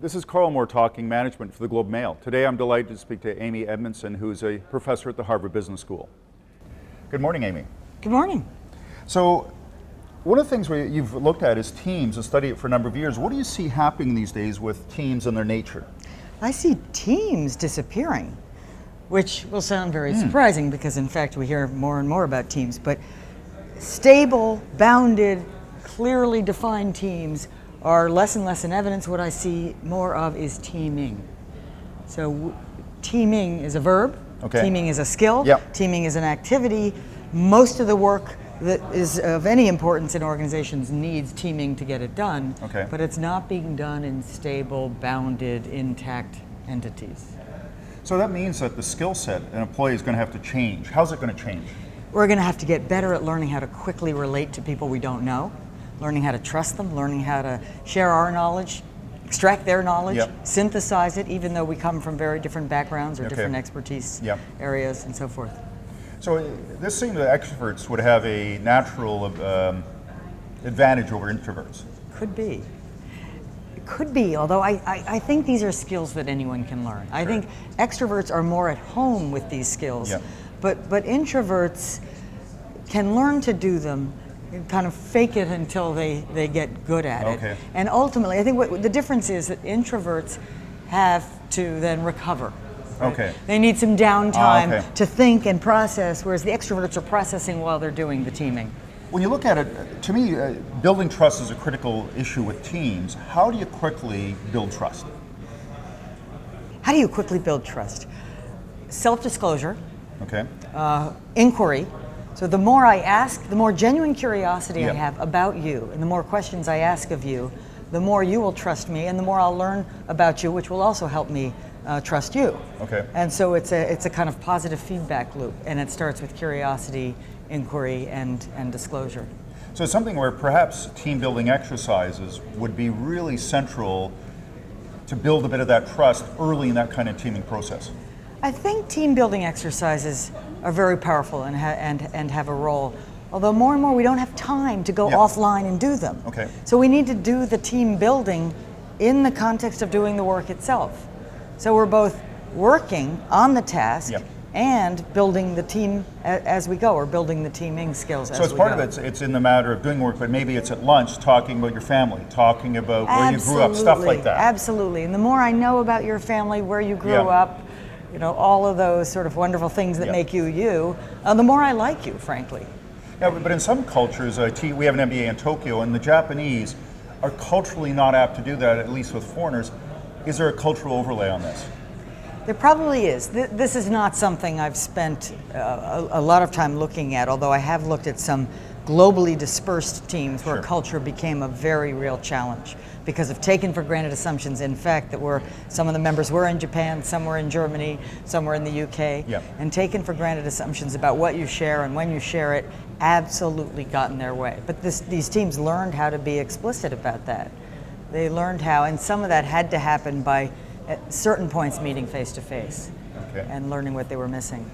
This is Karl Moore talking management for the Globe Mail. Today I'm delighted to speak to Amy Edmondson, who's a professor at the Harvard Business School. Good morning, Amy. Good morning. So, one of the things you've looked at is teams and studied it for a number of years. What do you see happening these days with teams and their nature? I see teams disappearing, which will sound very surprising because in fact we hear more and more about teams, but stable, bounded, clearly defined teams are less and less in evidence. What I see more of is teaming. So teaming is a verb, teaming is a skill, teaming is an activity. Most of the work that is of any importance in organizations needs teaming to get it done, but it's not being done in stable, bounded, intact entities. So that means that the skill set an employee is going to have to change. How's it going to change? We're going to have to get better at learning how to quickly relate to people we don't know, learning how to trust them, learning how to share our knowledge, extract their knowledge, synthesize it, even though we come from very different backgrounds or different expertise areas and so forth. So this seems that extroverts would have a natural advantage over introverts. Could be. It could be, although I think these are skills that anyone can learn. I think extroverts are more at home with these skills, but introverts can learn to do them, kind of fake it until they get good at it. And ultimately, I think what the difference is that introverts have to then recover. They need some downtime to think and process, whereas the extroverts are processing while they're doing the teaming. When you look at it, to me, building trust is a critical issue with teams. How do you quickly build trust? How do you quickly build trust? Self-disclosure, inquiry. So the more I ask, the more genuine curiosity I have about you, and the more questions I ask of you, the more you will trust me, and the more I'll learn about you, which will also help me trust you. And so it's a kind of positive feedback loop, and it starts with curiosity, inquiry, and disclosure. So it's something where perhaps team building exercises would be really central to build a bit of that trust early in that kind of teaming process. I think team building exercises are very powerful and have a role. Although more and more we don't have time to go offline and do them. So we need to do the team building in the context of doing the work itself. So we're both working on the task and building the team as we go, or building the teaming skills as we go. So it's part of it's in the matter of doing work, but maybe it's at lunch talking about your family, talking about where you grew up, stuff like that. Absolutely, and the more I know about your family, where you grew up, you know, all of those sort of wonderful things that make you you, the more I like you, frankly. Yeah, but in some cultures, we have an MBA in Tokyo, and the Japanese are culturally not apt to do that, at least with foreigners. Is there a cultural overlay on this? There probably is. This is not something I've spent a lot of time looking at, although I have looked at some globally dispersed teams where culture became a very real challenge because of taken for granted assumptions, in fact, that some of the members were in Japan, some were in Germany, some were in the UK, and taken for granted assumptions about what you share and when you share it absolutely got in their way. But these teams learned how to be explicit about that. They learned how, and some of that had to happen by at certain points meeting face to face and learning what they were missing.